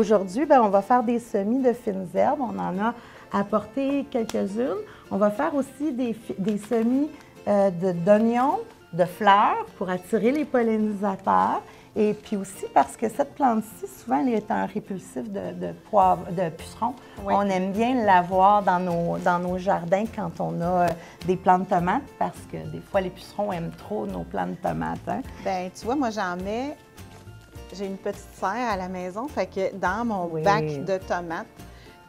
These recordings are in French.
aujourd'hui, ben, on va faire des semis de fines herbes. On en a apporté quelques-unes. On va faire aussi des semis d'oignons, de fleurs pour attirer les pollinisateurs. Et puis aussi parce que cette plante-ci, souvent, elle est un répulsif de pucerons. Oui. On aime bien l'avoir dans nos jardins quand on a des plantes de tomates parce que des fois, les pucerons aiment trop nos plantes de tomates. Hein? Bien, tu vois, moi, j'en mets... J'ai une petite serre à la maison, fait que dans mon bac de tomates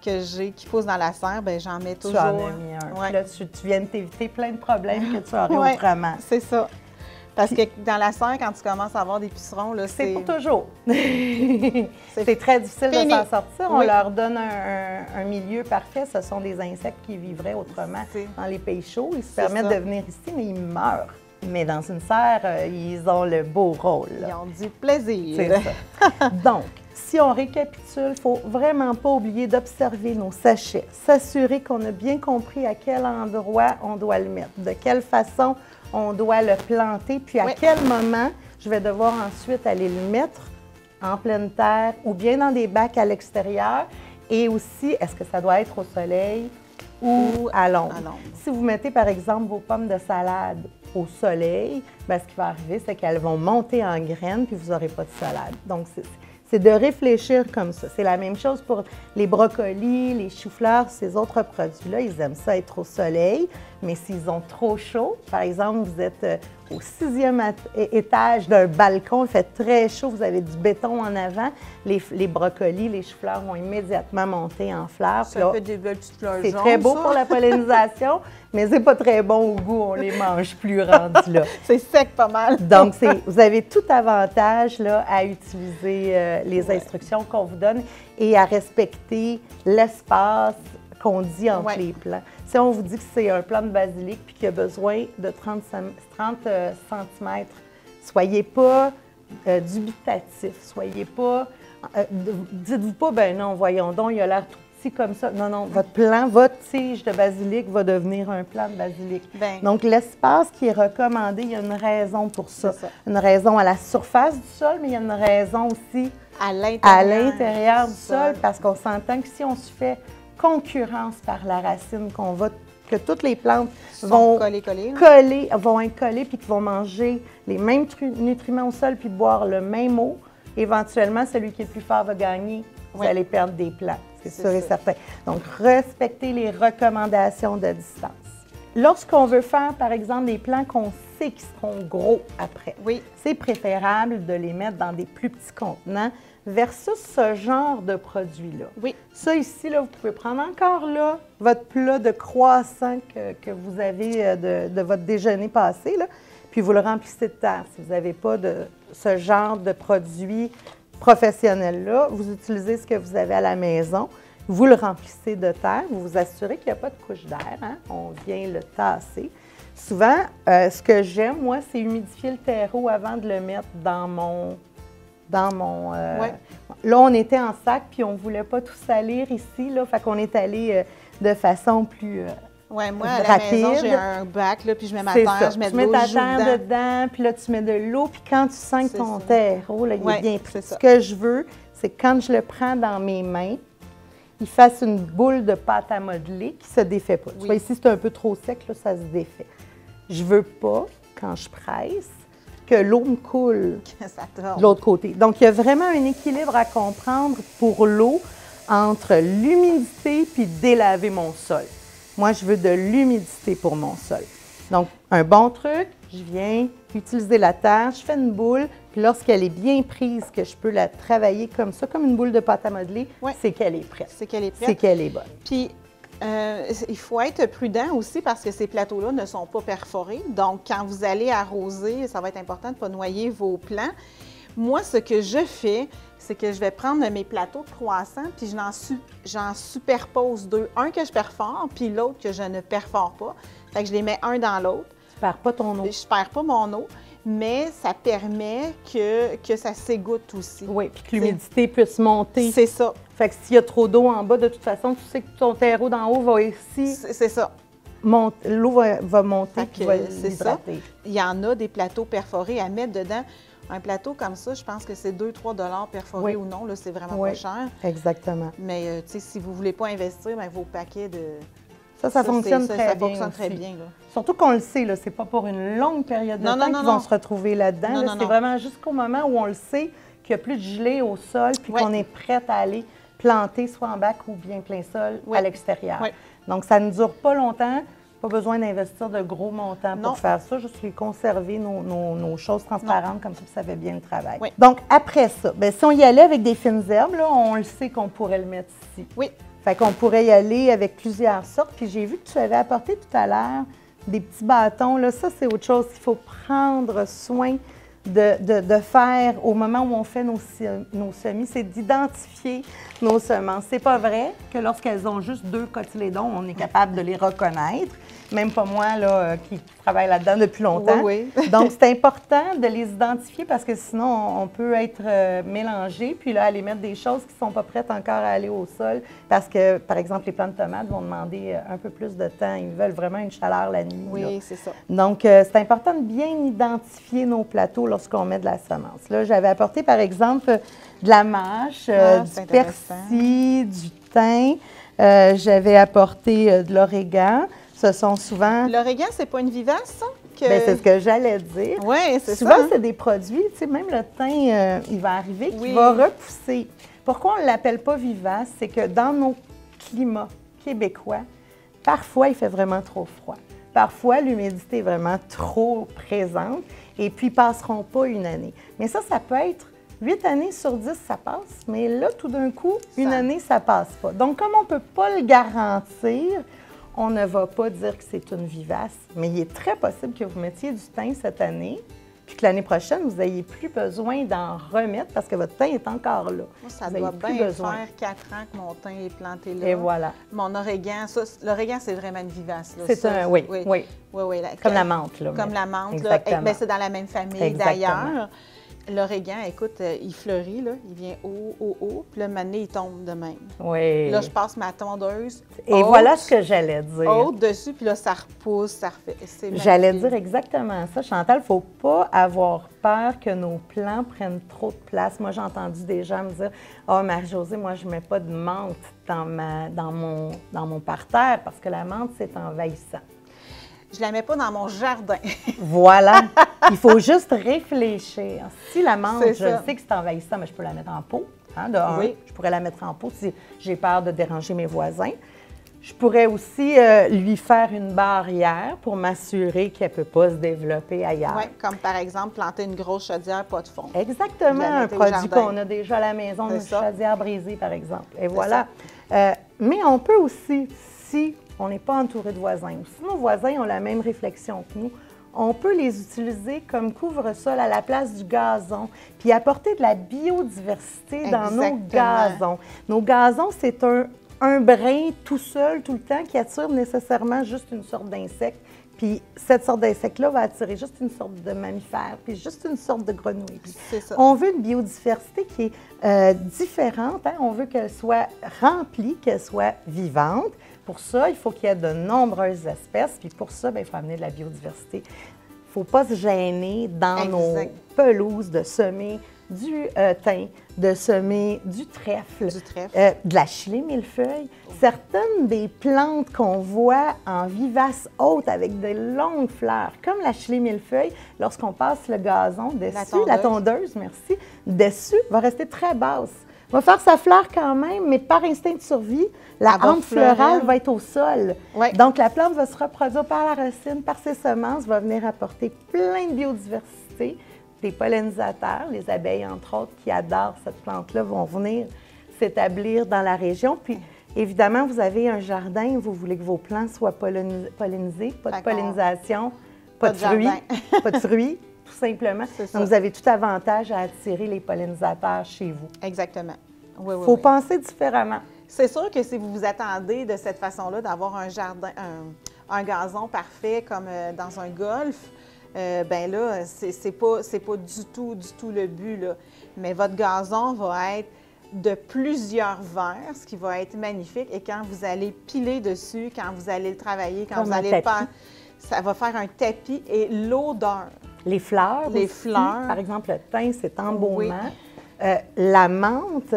qui pousse dans la serre, bien, j'en mets toujours. Tu en as mis un. Ouais. Là, tu viens de t'éviter plein de problèmes que tu aurais autrement. C'est ça. Parce que dans la serre, quand tu commences à avoir des pucerons, là, c'est pour toujours. C'est très difficile de s'en sortir. On leur donne un milieu parfait. Ce sont des insectes qui vivraient autrement dans les pays chauds. Ils se permettent de venir ici, mais ils meurent. Mais dans une serre, ils ont le beau rôle. Là. Ils ont du plaisir. C'est ça. Donc, si on récapitule, il ne faut vraiment pas oublier d'observer nos sachets, s'assurer qu'on a bien compris à quel endroit on doit le mettre, de quelle façon on doit le planter, puis à quel moment je vais devoir ensuite aller le mettre en pleine terre ou bien dans des bacs à l'extérieur. Et aussi, est-ce que ça doit être au soleil ou à l'ombre? Si vous mettez, par exemple, vos pommes de salade au soleil, bien, ce qui va arriver, c'est qu'elles vont monter en graines puis vous n'aurez pas de salade. Donc, c'est de réfléchir comme ça. C'est la même chose pour les brocolis, les choux-fleurs, ces autres produits-là. Ils aiment ça être au soleil, mais s'ils ont trop chaud, par exemple, vous êtes au 6e étage d'un balcon, il fait très chaud, vous avez du béton en avant, les brocolis, les choux-fleurs vont immédiatement monter en fleurs. Ça fait des belles petites fleurs jaunes, c'est très beau pour la pollinisation, mais c'est pas très bon au goût, on les mange plus rendus là. C'est sec pas mal. Donc, vous avez tout avantage là, à utiliser les instructions qu'on vous donne et à respecter l'espace qu'on dit entre les plants. Si on vous dit que c'est un plant de basilic puis qu'il a besoin de 30 cm, soyez pas dubitatif, soyez pas... dites-vous pas, ben non, voyons donc, il a l'air tout petit comme ça. Non, non, votre plant, votre tige de basilic va devenir un plant de basilic. Donc, l'espace qui est recommandé, il y a une raison pour ça. Une raison à la surface du sol, mais il y a une raison aussi à l'intérieur du sol, parce qu'on s'entend que si on se fait concurrence par la racine, que toutes les plantes vont être collées puis qu'ils vont manger les mêmes nutriments au sol puis boire le même eau, éventuellement, celui qui est le plus fort va gagner. Vous allez perdre des plants, c'est sûr et certain. Donc, respectez les recommandations de distance. Lorsqu'on veut faire, par exemple, des plants qu'on sait qui seront gros après, c'est préférable de les mettre dans des plus petits contenants versus ce genre de produit-là. Ça ici, là, vous pouvez prendre encore là votre plat de croissant que vous avez de votre déjeuner passé, là, puis vous le remplissez de terre. Si vous n'avez pas de ce genre de produit professionnel-là, vous utilisez ce que vous avez à la maison, vous le remplissez de terre, vous vous assurez qu'il n'y a pas de couche d'air, hein? On vient le tasser. Souvent, ce que j'aime, moi, c'est humidifier le terreau avant de le mettre dans mon... Là, on était en sac, puis on ne voulait pas tout salir ici, là, fait qu'on est allé de façon plus moi, à la maison, j'ai un bac, là, puis je mets ma terre, je mets de l'eau, tu mets ta terre dedans, puis là, tu mets de l'eau, puis quand tu sens que ton terreau, là, il est bien pris. Ce que je veux, c'est que quand je le prends dans mes mains, il fasse une boule de pâte à modeler qui ne se défait pas. Tu vois, ici, c'est un peu trop sec, là, ça se défait. Je ne veux pas, quand je presse, que l'eau me coule de l'autre côté. Donc, il y a vraiment un équilibre à comprendre pour l'eau entre l'humidité puis délaver mon sol. Moi, je veux de l'humidité pour mon sol. Donc, un bon truc, je viens utiliser la terre, je fais une boule, puis lorsqu'elle est bien prise, que je peux la travailler comme ça, comme une boule de pâte à modeler, c'est qu'elle est prête. C'est qu'elle est prête. C'est qu'elle est bonne. Puis, il faut être prudent aussi parce que ces plateaux-là ne sont pas perforés. Donc, quand vous allez arroser, ça va être important de ne pas noyer vos plants. Moi, ce que je fais, c'est que je vais prendre mes plateaux de croissants puis j'en superpose deux. Un que je perfore, puis l'autre que je ne perfore pas. Fait que je les mets un dans l'autre. Tu ne perds pas ton eau. Je ne perds pas mon eau, mais ça permet que ça s'égoutte aussi. Oui, puis que l'humidité puisse monter. C'est ça. Fait que s'il y a trop d'eau en bas, de toute façon, tu sais que ton terreau d'en haut va ici. C'est ça. L'eau va monter puis va l'hydrater. Il y en a des plateaux perforés à mettre dedans. Un plateau comme ça, je pense que c'est 2-3 $ perforés ou non. C'est vraiment pas cher. Exactement. Mais si vous ne voulez pas investir, bien, vos paquets de... Ça fonctionne très bien. Ça fonctionne très bien. Là. Surtout qu'on le sait, ce n'est pas pour une longue période de temps qu'ils vont se retrouver là-dedans. C'est vraiment jusqu'au moment où on le sait qu'il n'y a plus de gelée au sol puis qu'on est prête à aller planter soit en bac ou bien plein sol à l'extérieur. Donc, ça ne dure pas longtemps. Pas besoin d'investir de gros montants pour faire ça, juste les conserver nos choses transparentes, comme ça, ça fait bien le travail. Donc, après ça, bien, si on y allait avec des fines herbes, là, on le sait qu'on pourrait le mettre ici. Fait qu'on pourrait y aller avec plusieurs sortes. Puis j'ai vu que tu avais apporté tout à l'heure des petits bâtons. Là, ça, c'est autre chose qu'il faut prendre soin de faire au moment où on fait nos semis, c'est d'identifier nos semences. C'est pas vrai que lorsqu'elles ont juste 2 cotylédons, on est capable de les reconnaître. Même pas moi, là, qui travaille là-dedans depuis longtemps. Donc, c'est important de les identifier parce que sinon, on peut être mélangé, puis là, aller mettre des choses qui ne sont pas prêtes encore à aller au sol parce que, par exemple, les plants de tomates vont demander un peu plus de temps. Ils veulent vraiment une chaleur la nuit. Oui, c'est ça. Donc, c'est important de bien identifier nos plateaux lorsqu'on met de la semence. Là, j'avais apporté, par exemple, de la mâche, du persil, du thym. J'avais apporté de l'origan. Ce sont souvent... L'origan, c'est pas une vivace, ça? Bien, c'est ce que j'allais dire. Oui, c'est ça. Souvent, c'est des produits, tu sais, même le thym, il va arriver, qui va repousser. Pourquoi on ne l'appelle pas vivace? C'est que dans nos climats québécois, parfois, il fait vraiment trop froid. Parfois, l'humidité est vraiment trop présente et puis, ils ne passeront pas une année. Mais ça peut être 8 années sur 10, ça passe, mais là, tout d'un coup, une année, ça ne passe pas. Donc, comme on ne peut pas le garantir, on ne va pas dire que c'est une vivace, mais il est très possible que vous mettiez du thym cette année, puis que l'année prochaine, vous n'ayez plus besoin d'en remettre parce que votre thym est encore là. Moi, ça doit bien faire 4 ans que mon thym est planté là. Et voilà. Mon origan, l'origan, c'est vraiment une vivace. C'est un, oui. Comme la menthe, là. Comme la menthe, exactement. Là. C'est dans la même famille, d'ailleurs. L'origan, écoute, il fleurit, là, il vient haut, puis là, maintenant, il tombe de même. Oui. Là, je passe ma tondeuse. Et voilà ce que j'allais dire. Haute dessus, puis là, ça repousse, ça refait. J'allais dire exactement ça, Chantal. Il ne faut pas avoir peur que nos plants prennent trop de place. Moi, j'ai entendu des gens me dire « Ah, Marie-Josée, moi, je ne mets pas de menthe dans mon parterre parce que la menthe, c'est envahissant. » Je ne la mets pas dans mon jardin. Voilà. Il faut juste réfléchir. Si la menthe, je sais que c'est envahissant, mais je peux la mettre en pot. Hein, je pourrais la mettre en pot si j'ai peur de déranger mes voisins. Je pourrais aussi lui faire une barrière pour m'assurer qu'elle ne peut pas se développer ailleurs. Oui, comme par exemple planter une grosse chaudière pas de fond. Exactement, un produit qu'on a déjà à la maison, une chaudière brisée, par exemple. Et voilà. Mais on peut aussi, si on n'est pas entouré de voisins, ou si nos voisins ont la même réflexion que nous, on peut les utiliser comme couvre-sol à la place du gazon, puis apporter de la biodiversité dans nos gazons. Nos gazons, c'est un brin tout seul, tout le temps, qui attire nécessairement juste une sorte d'insecte. Puis cette sorte d'insecte-là va attirer juste une sorte de mammifère, puis juste une sorte de grenouille. C'est ça. On veut une biodiversité qui est différente. Hein? On veut qu'elle soit remplie, qu'elle soit vivante. Pour ça, il faut qu'il y ait de nombreuses espèces. Puis pour ça, bien, il faut amener de la biodiversité. Il ne faut pas se gêner dans nos pelouses de semer du thym, de semer du trèfle, de la chili millefeuille. Certaines des plantes qu'on voit en vivace haute avec de longues fleurs, comme la chili millefeuille, lorsqu'on passe le gazon dessus, la tondeuse, merci, dessus, va rester très basse. Va faire sa fleur quand même, mais par instinct de survie, la hampe florale va être au sol. Donc, la plante va se reproduire par la racine, par ses semences, va venir apporter plein de biodiversité. Des pollinisateurs, les abeilles entre autres, qui adorent cette plante-là, vont venir s'établir dans la région. Puis, évidemment, vous avez un jardin, vous voulez que vos plants soient pollinisés, pas de pollinisation, pas de fruits, pas de fruits, tout simplement. Donc, vous avez tout avantage à attirer les pollinisateurs chez vous. Exactement. Oui, Il faut penser différemment. C'est sûr que si vous vous attendez de cette façon-là d'avoir un jardin, un gazon parfait comme dans un golf, bien là, c'est pas du tout le but, là. Mais votre gazon va être de plusieurs verres, ce qui va être magnifique. Et quand vous allez piler dessus, quand vous allez le travailler, quand vous allez le faire, ça va faire un tapis et l'odeur. Les fleurs Les aussi. fleurs. Par exemple, le thym, c'est embaumant. Oui. La menthe,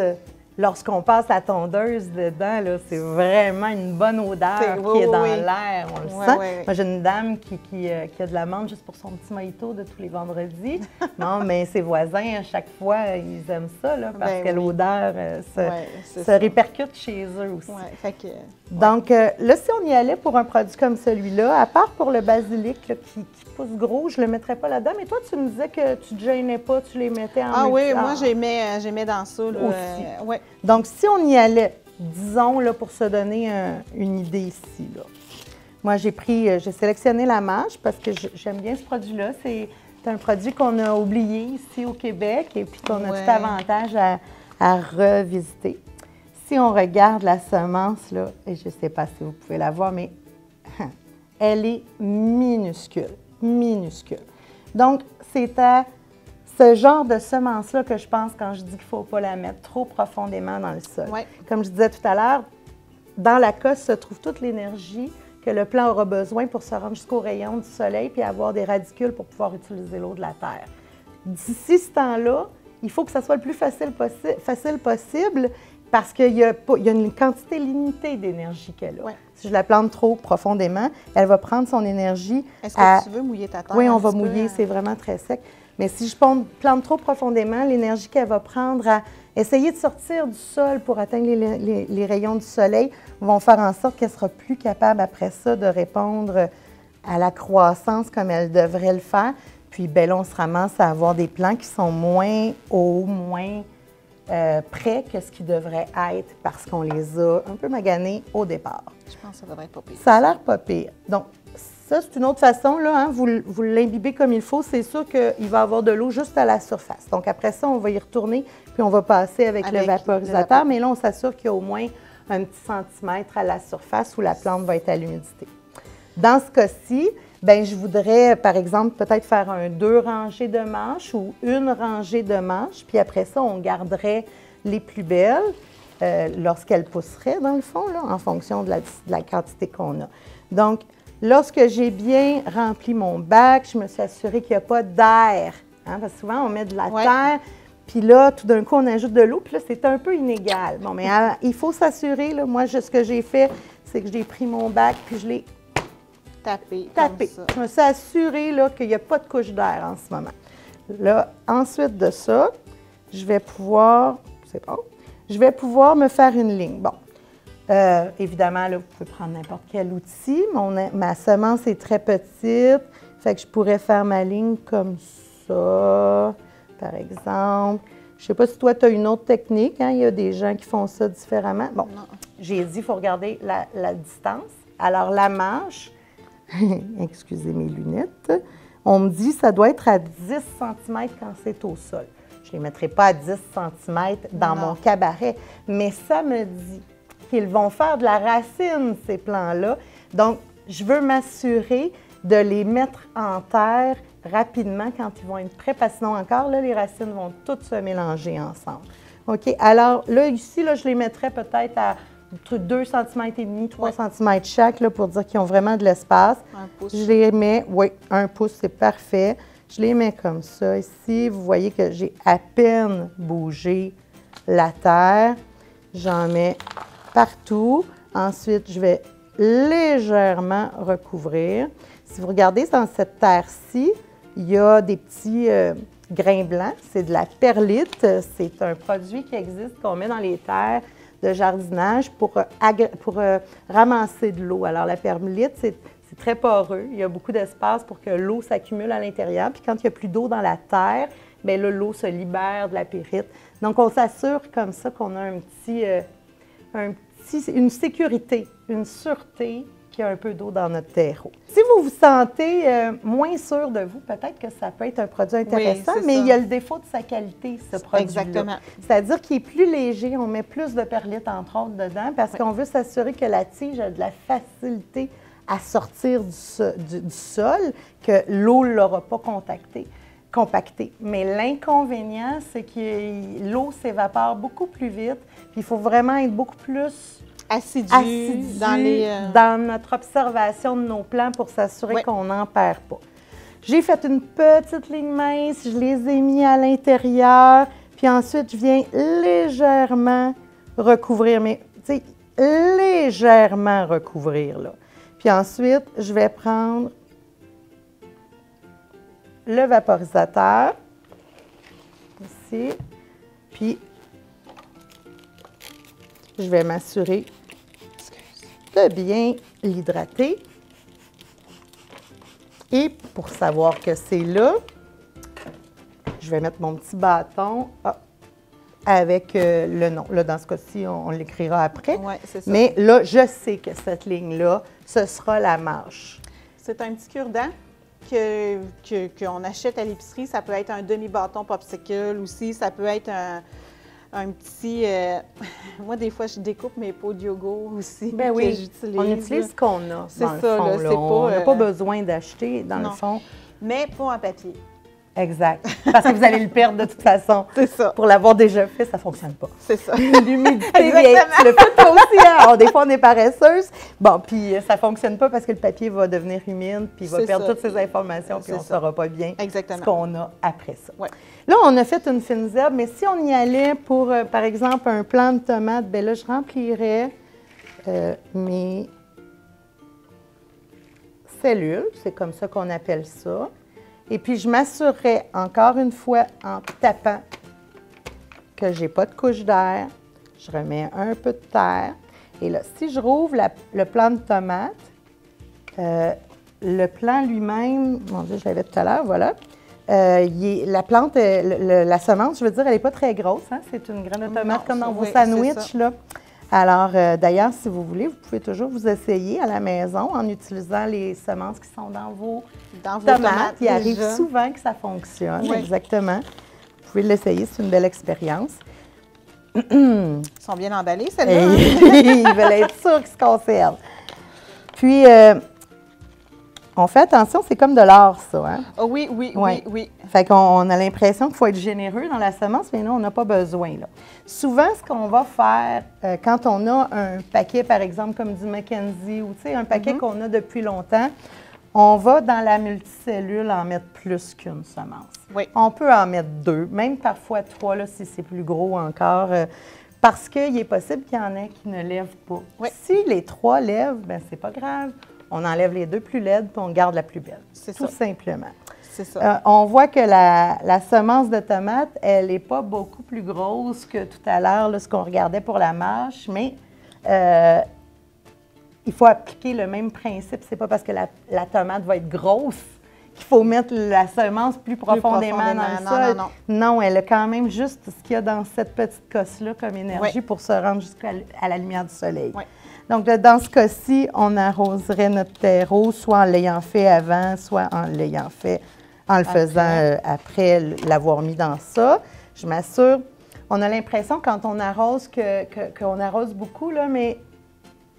lorsqu'on passe la tondeuse dedans, là, c'est vraiment une bonne odeur qui est dans l'air, on le sent. Moi, j'ai une dame qui a de la menthe juste pour son petit mojito de tous les vendredis. Non, mais ses voisins, à chaque fois, ils aiment ça, là, parce que l'odeur se répercute chez eux aussi. Fait que, donc, là, si on y allait pour un produit comme celui-là, à part pour le basilic là, qui pousse gros, je ne le mettrais pas là-dedans. Mais toi, tu me disais que tu ne te gênais pas, tu les mettais en Ah oui, moi, j'aimais dans ça. Là, aussi. Ouais. Donc, si on y allait, disons, là, pour se donner une idée ici, là. Moi, j'ai sélectionné la mâche parce que j'aime bien ce produit-là. C'est un produit qu'on a oublié ici au Québec et puis qu'on a tout avantage à revisiter. Si on regarde la semence, là, et je ne sais pas si vous pouvez la voir, mais elle est minuscule, minuscule. Donc, c'est à ce genre de semence-là que je pense quand je dis qu'il ne faut pas la mettre trop profondément dans le sol. Comme je disais tout à l'heure, dans la cosse se trouve toute l'énergie que le plant aura besoin pour se rendre jusqu'au rayon du soleil puis avoir des radicules pour pouvoir utiliser l'eau de la terre. D'ici ce temps-là, il faut que ça soit le plus facile possible parce qu'il y a une quantité limitée d'énergie qu'elle a. Si je la plante trop profondément, elle va prendre son énergie. Est-ce que tu veux mouiller ta terre? Oui, on va mouiller, c'est vraiment très sec. Mais si je plante trop profondément, l'énergie qu'elle va prendre à essayer de sortir du sol pour atteindre les rayons du soleil vont faire en sorte qu'elle sera plus capable après ça de répondre à la croissance comme elle devrait le faire. Puis, bien là, on se ramasse à avoir des plants qui sont moins hauts, moins près que ce qui devrait être parce qu'on les a un peu maganés au départ. Je pense que ça devrait être pas pire. Ça a l'air pas pire. Donc, ça, c'est une autre façon, là, hein, vous l'imbibez comme il faut. C'est sûr qu'il va y avoir de l'eau juste à la surface. Donc, après ça, on va y retourner, puis on va passer avec le vaporisateur. Mais là, on s'assure qu'il y a au moins un petit centimètre à la surface où la plante va être à l'humidité. Dans ce cas-ci, bien, je voudrais, par exemple, peut-être faire 2 rangées de manches ou 1 rangée de manches. Puis après ça, on garderait les plus belles lorsqu'elles pousseraient, dans le fond, là, en fonction de la quantité qu'on a. Donc, lorsque j'ai bien rempli mon bac, je me suis assurée qu'il n'y a pas d'air. Hein, parce que souvent, on met de la terre, puis là, tout d'un coup, on ajoute de l'eau, puis là, c'est un peu inégal. Bon, mais il faut s'assurer, là, moi, ce que j'ai fait, c'est que j'ai pris mon bac, puis je l'ai tapé. Je me suis assurée qu'il n'y a pas de couche d'air en ce moment. Là, ensuite de ça, je vais pouvoir me faire une ligne. Bon. Évidemment, là, vous pouvez prendre n'importe quel outil. Ma semence est très petite, fait que je pourrais faire ma ligne comme ça, par exemple. Je ne sais pas si toi, tu as une autre technique. Hein? Il y a des gens qui font ça différemment. Bon, j'ai dit, il faut regarder la distance. Alors, la manche, excusez mes lunettes, on me dit que ça doit être à 10 cm quand c'est au sol. Je ne les mettrai pas à 10 cm dans mon cabaret, mais ça me dit qu'ils vont faire de la racine, ces plants-là. Donc, je veux m'assurer de les mettre en terre rapidement quand ils vont être prêts, parce que sinon encore, là, les racines vont toutes se mélanger ensemble. OK? Alors, là, ici, là, je les mettrais peut-être à 2 cm et demi, 3 cm chaque, là, pour dire qu'ils ont vraiment de l'espace. 1 pouce. Je les mets, 1 pouce, c'est parfait. Je les mets comme ça. Ici, vous voyez que j'ai à peine bougé la terre. J'en mets partout. Ensuite, je vais légèrement recouvrir. Si vous regardez dans cette terre-ci, il y a des petits grains blancs. C'est de la perlite. C'est un produit qui existe, qu'on met dans les terres de jardinage pour ramasser de l'eau. Alors, la perlite, c'est très poreux. Il y a beaucoup d'espace pour que l'eau s'accumule à l'intérieur. Puis quand il n'y a plus d'eau dans la terre, bien là, l'eau se libère de la pyrite. Donc, on s'assure comme ça qu'on a une sécurité, une sûreté qu'il y a un peu d'eau dans notre terreau. Si vous vous sentez moins sûr de vous, peut-être que ça peut être un produit intéressant, mais il y a le défaut de sa qualité, ce produit-là. Exactement. C'est-à-dire qu'il est plus léger, on met plus de perlite, entre autres, dedans, parce qu'on veut s'assurer que la tige a de la facilité à sortir du sol, que l'eau ne l'aura pas compacté. Mais l'inconvénient, c'est que l'eau s'évapore beaucoup plus vite, puis il faut vraiment être beaucoup plus assidu dans notre observation de nos plants pour s'assurer qu'on n'en perd pas. J'ai fait une petite ligne mince, je les ai mis à l'intérieur, puis ensuite, je viens légèrement recouvrir mes... Tu sais, légèrement recouvrir, là. Puis ensuite, je vais prendre le vaporisateur, ici, puis je vais m'assurer de bien l'hydrater. Et pour savoir que c'est là, je vais mettre mon petit bâton avec le nom. Là, dans ce cas-ci, on l'écrira après. Oui, c'est ça. Mais là, je sais que cette ligne-là, ce sera la mâche. C'est un petit cure-dent qu'on achète à l'épicerie. Ça peut être un demi-bâton popsicle aussi. Ça peut être un petit... moi, des fois, je découpe mes pots de yogourt aussi. Ben que oui, j'utilise. on utilise ce qu'on a, C'est dans le ça, fond, là, là. c'est On n'a pas, pas besoin d'acheter, dans non. le fond. Mais pas en papier. Exact. Parce que vous allez le perdre de toute façon. C'est ça. Pour l'avoir déjà fait, ça ne fonctionne pas. C'est ça. L'humidité, bien, tu le fais toi aussi. Hein? Alors, des fois, on est paresseuse. Bon, puis ça ne fonctionne pas parce que le papier va devenir humide, puis il va perdre toutes ses informations, puis on ne saura pas bien ce qu'on a après ça. Ouais. Là, on a fait une fine herbe, mais si on y allait pour, par exemple, un plant de tomates, bien là, je remplirais mes cellules. C'est comme ça qu'on appelle ça. Et puis, je m'assurerai encore une fois en tapant que je n'ai pas de couche d'air. Je remets un peu de terre. Et là, si je rouvre le plant de tomate, le plant lui-même, mon Dieu, je l'avais tout à l'heure, voilà. La plante, la semence, je veux dire, elle n'est pas très grosse. Hein? C'est une graine de tomate comme dans vos sandwichs, là. Alors, d'ailleurs, si vous voulez, vous pouvez toujours vous essayer à la maison en utilisant les semences qui sont dans vos tomates. Il arrive souvent que ça fonctionne, oui. Exactement. Vous pouvez l'essayer, c'est une belle expérience. Ils sont bien emballés, celles-là. Ils veulent être sûrs qu'ils se conservent. Puis, on fait attention, c'est comme de l'or, ça. Hein? Oh oui, oui, ouais. oui, oui. Fait qu'on a l'impression qu'il faut être généreux dans la semence, mais non, on n'a pas besoin. Là. Souvent, ce qu'on va faire quand on a un paquet, par exemple, comme du Mackenzie ou un paquet qu'on a depuis longtemps, on va dans la multicellule en mettre plus qu'une semence. Oui. On peut en mettre 2, même parfois 3, là, si c'est plus gros encore, parce qu'il est possible qu'il y en ait qui ne lèvent pas. Oui. Si les 3 lèvent, bien, c'est pas grave. On enlève les 2 plus laides, puis on garde la plus belle. C'est tout simplement. C'est ça. On voit que la semence de tomate, elle n'est pas beaucoup plus grosse que tout à l'heure, ce qu'on regardait pour la mâche, mais il faut appliquer le même principe. C'est pas parce que la tomate va être grosse qu'il faut mettre la semence plus profondément dans le sol. Non, elle a quand même juste ce qu'il y a dans cette petite cosse-là comme énergie pour se rendre jusqu'à la lumière du soleil. Oui. Donc, dans ce cas-ci, on arroserait notre terreau, soit en l'ayant fait avant, soit en l'ayant fait en le faisant après l'avoir mis dans ça. Je m'assure. On a l'impression, quand on arrose, qu'on arrose beaucoup, là, mais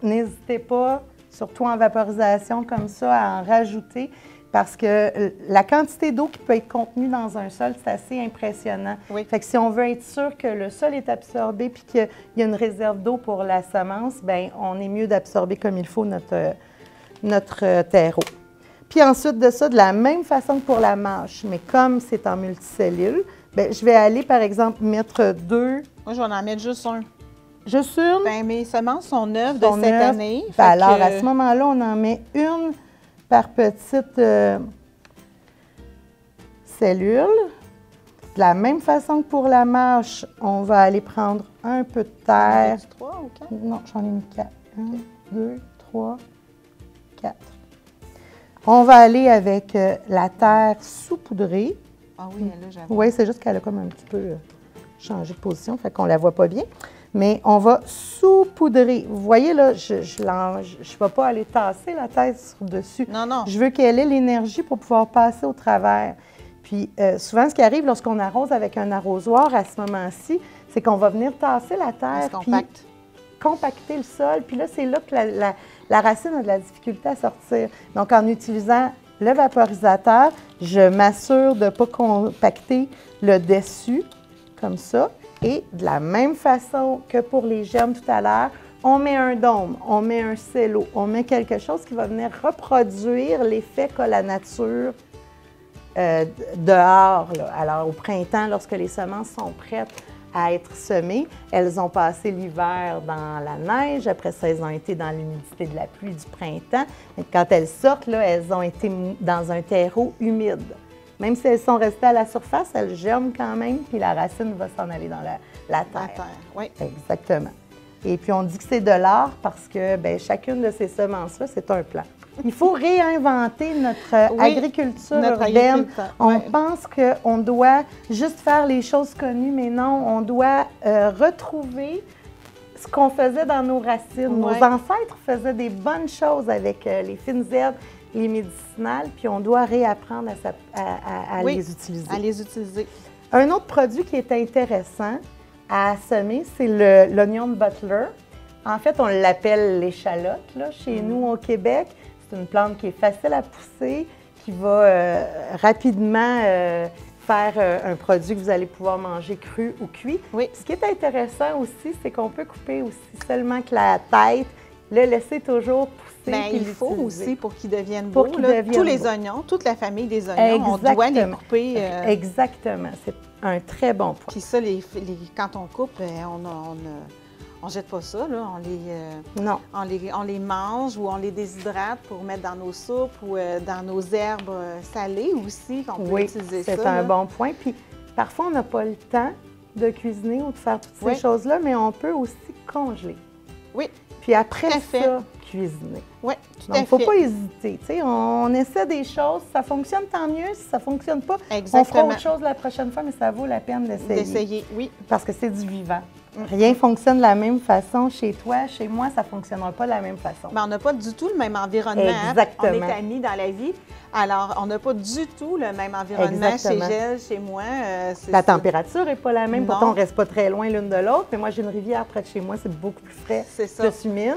n'hésitez pas, surtout en vaporisation comme ça, à en rajouter, parce que la quantité d'eau qui peut être contenue dans un sol, c'est assez impressionnant. Oui. Fait que si on veut être sûr que le sol est absorbé puis qu'il y a une réserve d'eau pour la semence, bien, on est mieux d'absorber comme il faut notre terreau. Puis ensuite de ça, de la même façon que pour la mâche, mais comme c'est en multicellule, bien, je vais aller, par exemple, mettre 2. Moi, je vais en mettre juste un. Juste une? Bien, mes semences sont neuves de cette année. Bien, alors, à ce moment-là, on en met une par petite cellule. De la même façon que pour la mâche, on va aller prendre un peu de terre. 3 ou 4? Non, j'en ai mis 4. 1, 2, 3, 4. On va aller avec la terre saupoudrée. Ah oui, là, j'avoue. Oui, c'est juste qu'elle a comme un petit peu changé de position, fait qu'on ne la voit pas bien. Mais on va saupoudrer. Vous voyez, là, je ne vais pas aller tasser la tête sur dessus. Non, non. Je veux qu'elle ait l'énergie pour pouvoir passer au travers. Puis, souvent, ce qui arrive lorsqu'on arrose avec un arrosoir à ce moment-ci, c'est qu'on va venir tasser la terre, puis compacter le sol. Puis là, c'est là que la racine a de la difficulté à sortir. Donc, en utilisant le vaporisateur, je m'assure de ne pas compacter le dessus, comme ça. Et de la même façon que pour les germes tout à l'heure, on met un dôme, on met un cello, on met quelque chose qui va venir reproduire l'effet qu'a la nature dehors, là. Alors, au printemps, lorsque les semences sont prêtes à être semées, elles ont passé l'hiver dans la neige. Après ça, elles ont été dans l'humidité de la pluie du printemps. Et quand elles sortent, là, elles ont été dans un terreau humide. Même si elles sont restées à la surface, elles germent quand même, puis la racine va s'en aller dans la terre. La terre, oui. Exactement. Et puis, on dit que c'est de l'art parce que bien, chacune de ces semences-là, c'est un plant. Il faut réinventer notre agriculture urbaine. On pense qu'on doit juste faire les choses connues, mais non, on doit retrouver ce qu'on faisait dans nos racines. Nos ancêtres faisaient des bonnes choses avec les fines herbes, les médicinales, puis on doit réapprendre à les utiliser. À les utiliser. Un autre produit qui est intéressant à semer, c'est l'oignon de Butler. En fait, on l'appelle l'échalote, là, chez nous au Québec. C'est une plante qui est facile à pousser, qui va rapidement faire un produit que vous allez pouvoir manger cru ou cuit. Oui. Ce qui est intéressant aussi, c'est qu'on peut couper aussi seulement que la tête, le laisser toujours pousser. Bien, il faut aussi pour qu'ils deviennent beaux. Tous les oignons, toute la famille des oignons, on doit les couper. Exactement. C'est un très bon point. Puis ça, quand on coupe, on jette pas ça, là. Non. On les mange ou on les déshydrate pour mettre dans nos soupes ou dans nos herbes salées aussi, qu'on peut utiliser ça. C'est un bon point. Puis parfois, on n'a pas le temps de cuisiner ou de faire toutes ces choses-là, mais on peut aussi congeler. Oui. Puis après ça, cuisiner. Oui, tout Donc, il ne faut pas hésiter. Tu sais, on essaie des choses, ça fonctionne, tant mieux. Si ça ne fonctionne pas, on fera autre chose la prochaine fois, mais ça vaut la peine d'essayer. D'essayer, oui. Parce que c'est du vivant. Rien ne fonctionne de la même façon chez toi, chez moi, ça ne fonctionnera pas de la même façon. Mais on n'a pas du tout le même environnement. Exactement. On est amis dans la vie, alors on n'a pas du tout le même environnement chez elle, chez moi. La température n'est pas la même, pourtant on ne reste pas très loin l'une de l'autre, mais moi j'ai une rivière près de chez moi, c'est beaucoup plus frais, plus humide.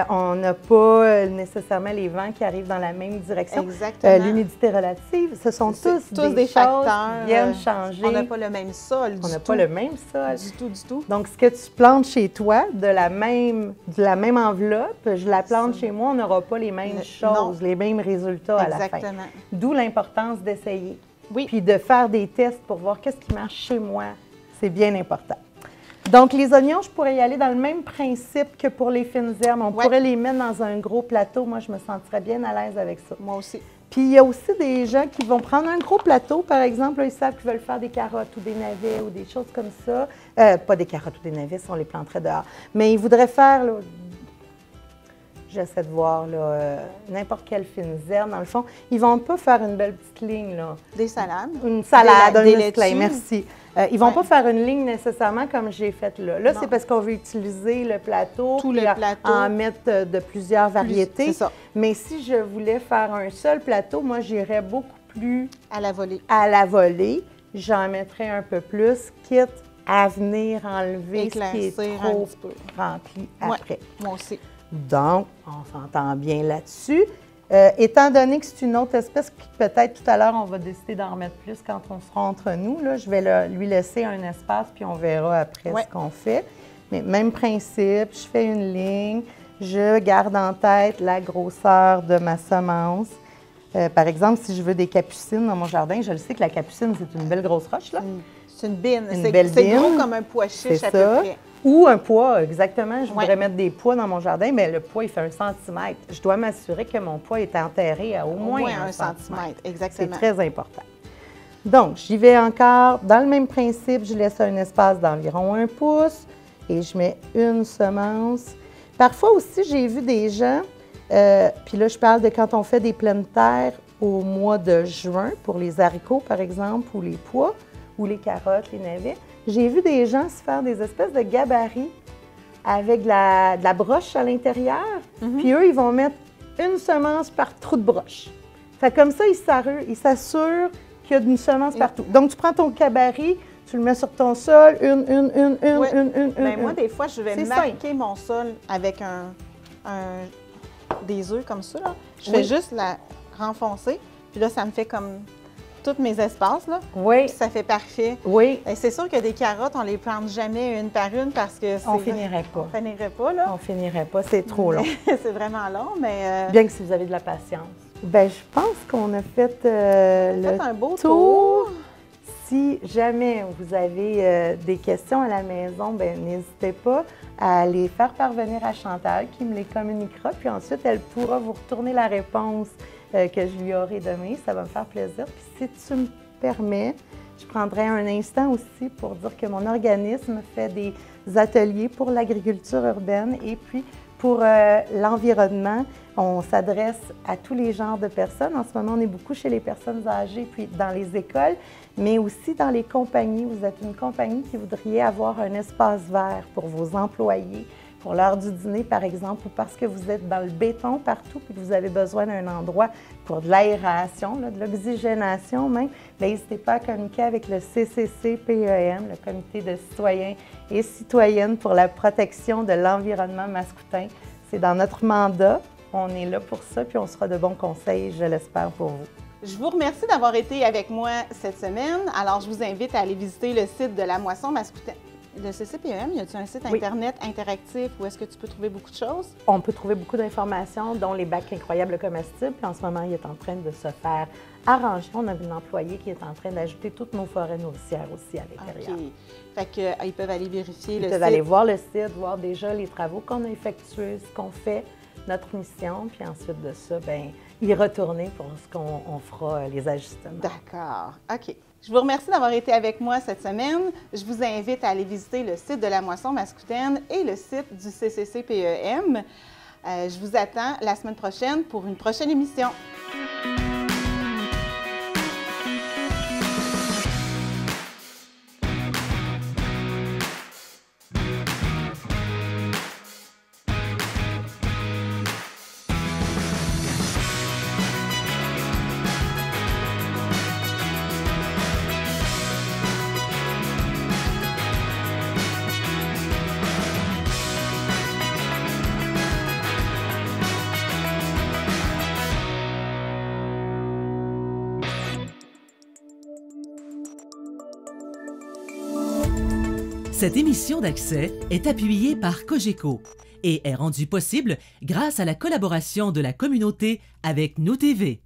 On n'a pas nécessairement les vents qui arrivent dans la même direction. Exactement. L'humidité relative, ce sont tous des facteurs qui viennent changer. On n'a pas le même sol On n'a pas le même sol. Du tout, du tout. Donc, ce que tu plantes chez toi, de la même enveloppe, je la plante chez moi, on n'aura pas les mêmes choses, les mêmes résultats à la fin. Exactement. D'où l'importance d'essayer. Oui. Puis de faire des tests pour voir qu'est-ce qui marche chez moi. C'est bien important. Donc, les oignons, je pourrais y aller dans le même principe que pour les fines herbes. On pourrait les mettre dans un gros plateau. Moi, je me sentirais bien à l'aise avec ça. Moi aussi. Puis, il y a aussi des gens qui vont prendre un gros plateau, par exemple. Là, ils savent qu'ils veulent faire des carottes ou des navets ou des choses comme ça. Pas des carottes ou des navets, si on les planterait dehors. Mais ils voudraient faire, là, j'essaie de voir, n'importe quelle fine herbe, dans le fond. Ils ne vont pas faire une belle petite ligne, là. Des salades. Une salade, des un musclé, merci. Ils ne vont pas faire une ligne nécessairement comme j'ai fait là. Là, c'est parce qu'on veut utiliser le plateau, en mettre de plusieurs variétés. C'est ça. Mais si je voulais faire un seul plateau, moi, j'irais beaucoup plus à la volée. À la volée. J'en mettrais un peu plus, quitte à venir enlever ce qui est trop rempli après. Moi aussi. Donc, on s'entend bien là-dessus. Étant donné que c'est une autre espèce, puis peut-être tout à l'heure, on va décider d'en remettre plus quand on sera entre nous, là, je vais lui laisser un espace, puis on verra après ce qu'on fait. Mais même principe, je fais une ligne, je garde en tête la grosseur de ma semence. Par exemple, si je veux des capucines dans mon jardin, je le sais que la capucine, c'est une belle grosse roche, là. C'est une bine. C'est gros comme un pois chiche à peu près. Ou un pois, exactement. Je voudrais mettre des pois dans mon jardin, mais le pois, il fait 1 centimètre. Je dois m'assurer que mon pois est enterré à au moins 1 centimètre. Exactement. C'est très important. Donc, j'y vais encore dans le même principe. Je laisse un espace d'environ 1 pouce et je mets une semence. Parfois aussi, j'ai vu des gens, puis là, je parle de quand on fait des pleines terres au mois de juin, pour les haricots, par exemple, ou les pois, ou les carottes, les navets. J'ai vu des gens se faire des espèces de gabarits avec de la broche à l'intérieur. Puis eux, ils vont mettre une semence par trou de broche. Fait comme ça, ils s'assurent qu'il y a une semence partout. Donc, tu prends ton gabarit, tu le mets sur ton sol, une. Moi, des fois, je vais marquer mon sol avec des œufs comme ça. Là. Je fais juste la renfoncer, puis là, ça me fait comme tous mes espaces, là. Oui. Puis ça fait parfait. Oui. C'est sûr que des carottes, on les plante jamais une par une parce que on finirait pas. On finirait pas, là. On finirait pas, c'est trop long. C'est vraiment long, mais... Bien que si vous avez de la patience. Bien, je pense qu'on a fait le un beau tour. Si jamais vous avez des questions à la maison, bien, n'hésitez pas à les faire parvenir à Chantal qui me les communiquera. Puis ensuite, elle pourra vous retourner la réponse que je lui aurai donnée. Ça va me faire plaisir. Puis si tu me permets, je prendrai un instant aussi pour dire que mon organisme fait des ateliers pour l'agriculture urbaine et puis pour l'environnement. On s'adresse à tous les genres de personnes. En ce moment, on est beaucoup chez les personnes âgées, puis dans les écoles, mais aussi dans les compagnies. Vous êtes une compagnie qui voudriez avoir un espace vert pour vos employés, pour l'heure du dîner, par exemple, ou parce que vous êtes dans le béton partout et que vous avez besoin d'un endroit pour de l'aération, de l'oxygénation même, bien, n'hésitez pas à communiquer avec le CCC-PEM, le Comité de citoyens et citoyennes pour la protection de l'environnement mascoutin. C'est dans notre mandat. On est là pour ça, puis on sera de bons conseils, je l'espère, pour vous. Je vous remercie d'avoir été avec moi cette semaine. Alors, je vous invite à aller visiter le site de la moisson mascoutaine. Le CCPEM, y a-t-il un site Internet interactif où est-ce que tu peux trouver beaucoup de choses? On peut trouver beaucoup d'informations, dont les bacs incroyables comestibles. Puis en ce moment, il est en train de se faire arranger. On a une employée qui est en train d'ajouter toutes nos forêts nourricières aussi à l'intérieur. OK. Fait qu'ils peuvent aller vérifier le site. Ils peuvent aller voir le site, voir déjà les travaux qu'on a effectués, ce qu'on fait, notre mission, puis ensuite de ça, bien, y retourner pour ce qu'on fera les ajustements. D'accord. OK. Je vous remercie d'avoir été avec moi cette semaine. Je vous invite à aller visiter le site de la moisson mascoutaine et le site du CCC-PEM. Je vous attends la semaine prochaine pour une prochaine émission. Cette émission d'Accès est appuyée par Cogeco et est rendue possible grâce à la collaboration de la communauté avec Nous TV.